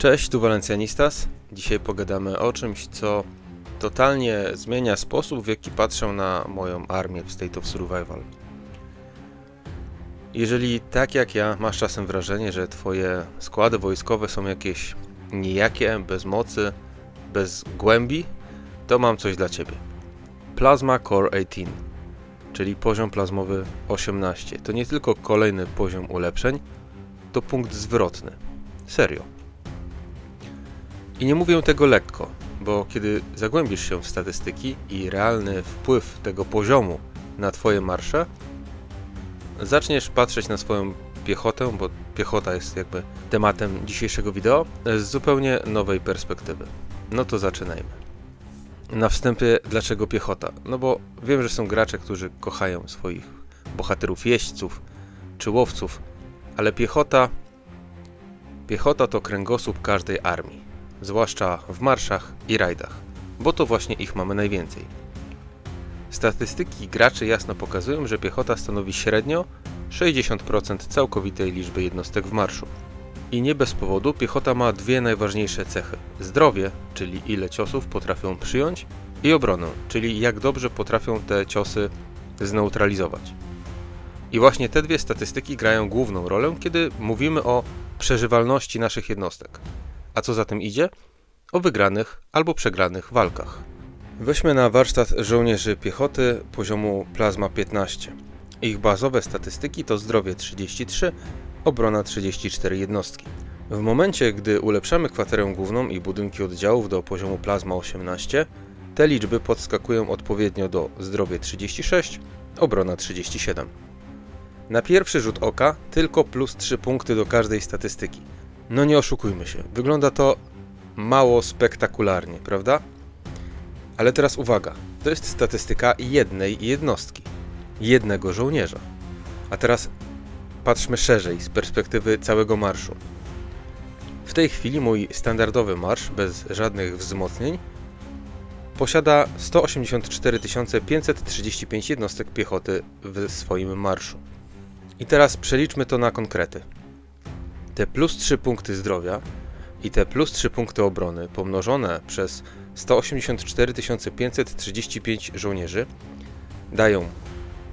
Cześć, tu Valencianistas. Dzisiaj pogadamy o czymś, co totalnie zmienia sposób, w jaki patrzę na moją armię w State of Survival. Jeżeli tak jak ja masz czasem wrażenie, że twoje składy wojskowe są jakieś nijakie, bez mocy, bez głębi, to mam coś dla ciebie. Plasma Core 18, czyli poziom plazmowy 18. To nie tylko kolejny poziom ulepszeń, to punkt zwrotny. Serio. I nie mówię tego lekko, bo kiedy zagłębisz się w statystyki i realny wpływ tego poziomu na twoje marsze, zaczniesz patrzeć na swoją piechotę, bo piechota jest jakby tematem dzisiejszego wideo, z zupełnie nowej perspektywy. No to zaczynajmy. Na wstępie, dlaczego piechota? No bo wiem, że są gracze, którzy kochają swoich bohaterów jeźdźców czy łowców, ale piechota to kręgosłup każdej armii. Zwłaszcza w marszach i rajdach, bo to właśnie ich mamy najwięcej. Statystyki graczy jasno pokazują, że piechota stanowi średnio 60% całkowitej liczby jednostek w marszu. I nie bez powodu piechota ma dwie najważniejsze cechy. Zdrowie, czyli ile ciosów potrafią przyjąć, i obronę, czyli jak dobrze potrafią te ciosy zneutralizować. I właśnie te dwie statystyki grają główną rolę, kiedy mówimy o przeżywalności naszych jednostek. A co za tym idzie? O wygranych albo przegranych walkach. Weźmy na warsztat żołnierzy piechoty poziomu Plasma 15. Ich bazowe statystyki to zdrowie 33, obrona 34 jednostki. W momencie, gdy ulepszamy kwaterę główną i budynki oddziałów do poziomu Plasma 18, te liczby podskakują odpowiednio do zdrowie 36, obrona 37. Na pierwszy rzut oka tylko plus 3 punkty do każdej statystyki. No nie oszukujmy się, wygląda to mało spektakularnie, prawda? Ale teraz uwaga, to jest statystyka jednej jednostki, jednego żołnierza. A teraz patrzmy szerzej, z perspektywy całego marszu. W tej chwili mój standardowy marsz, bez żadnych wzmocnień, posiada 184 535 jednostek piechoty w swoim marszu. I teraz przeliczmy to na konkrety. Te plus 3 punkty zdrowia i te plus 3 punkty obrony pomnożone przez 184 535 żołnierzy dają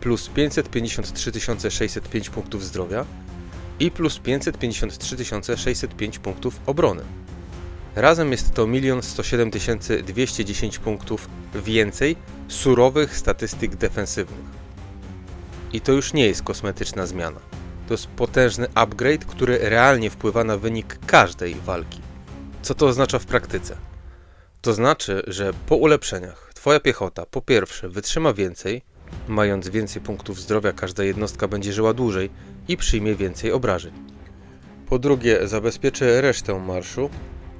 plus 553 605 punktów zdrowia i plus 553 605 punktów obrony. Razem jest to 1 107 210 punktów więcej surowych statystyk defensywnych. I to już nie jest kosmetyczna zmiana. To jest potężny upgrade, który realnie wpływa na wynik każdej walki. Co to oznacza w praktyce? To znaczy, że po ulepszeniach twoja piechota po pierwsze wytrzyma więcej, mając więcej punktów zdrowia każda jednostka będzie żyła dłużej i przyjmie więcej obrażeń. Po drugie zabezpieczy resztę marszu,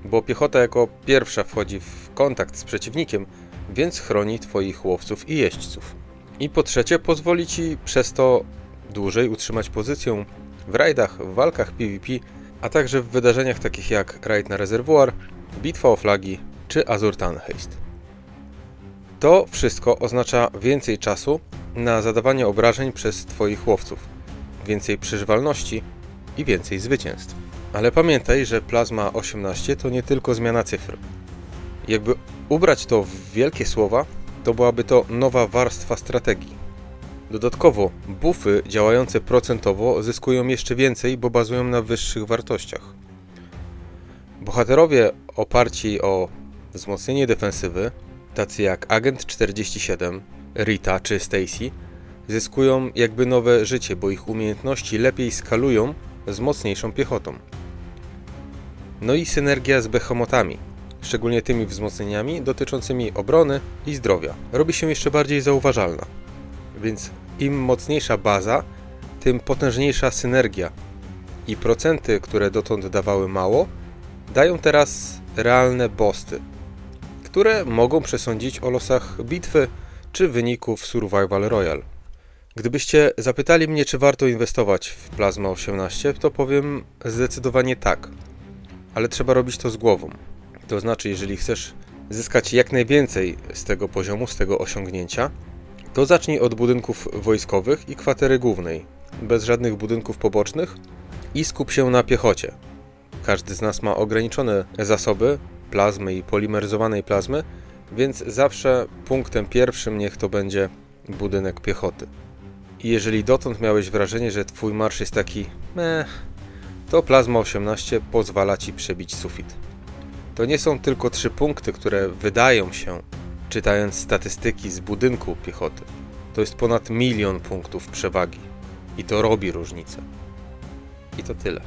bo piechota jako pierwsza wchodzi w kontakt z przeciwnikiem, więc chroni twoich łowców i jeźdźców. I po trzecie pozwoli ci przez to dłużej utrzymać pozycję w rajdach, w walkach PvP, a także w wydarzeniach takich jak rajd na rezerwuar, bitwa o flagi czy Azur Tannheist. To wszystko oznacza więcej czasu na zadawanie obrażeń przez twoich łowców, więcej przeżywalności i więcej zwycięstw. Ale pamiętaj, że Plasma 18 to nie tylko zmiana cyfr. Jakby ubrać to w wielkie słowa, to byłaby to nowa warstwa strategii. Dodatkowo buffy działające procentowo zyskują jeszcze więcej, bo bazują na wyższych wartościach. Bohaterowie oparci o wzmocnienie defensywy, tacy jak Agent 47, Rita czy Stacy, zyskują jakby nowe życie, bo ich umiejętności lepiej skalują z mocniejszą piechotą. No i synergia z behemotami, szczególnie tymi wzmocnieniami dotyczącymi obrony i zdrowia, robi się jeszcze bardziej zauważalna. Więc im mocniejsza baza, tym potężniejsza synergia. I procenty, które dotąd dawały mało, dają teraz realne boosty, które mogą przesądzić o losach bitwy czy wyników Survival Royale. Gdybyście zapytali mnie, czy warto inwestować w Plasma 18, to powiem zdecydowanie tak. Ale trzeba robić to z głową. To znaczy, jeżeli chcesz zyskać jak najwięcej z tego poziomu, z tego osiągnięcia, to zacznij od budynków wojskowych i kwatery głównej, bez żadnych budynków pobocznych i skup się na piechocie. Każdy z nas ma ograniczone zasoby plazmy i polimeryzowanej plazmy, więc zawsze punktem pierwszym niech to będzie budynek piechoty. I jeżeli dotąd miałeś wrażenie, że twój marsz jest taki to plazma 18 pozwala ci przebić sufit. To nie są tylko 3 punkty, które wydają się, czytając statystyki z budynku piechoty. To jest ponad 1 000 000 punktów przewagi. I to robi różnicę. I to tyle.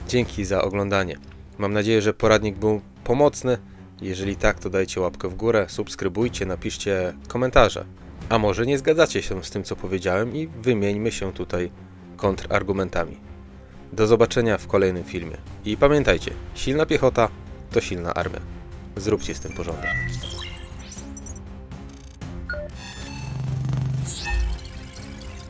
Dzięki za oglądanie. Mam nadzieję, że poradnik był pomocny. Jeżeli tak, to dajcie łapkę w górę, subskrybujcie, napiszcie komentarze. A może nie zgadzacie się z tym, co powiedziałem i wymieńmy się tutaj kontrargumentami. Do zobaczenia w kolejnym filmie. I pamiętajcie, silna piechota to silna armia. Zróbcie z tym porządek.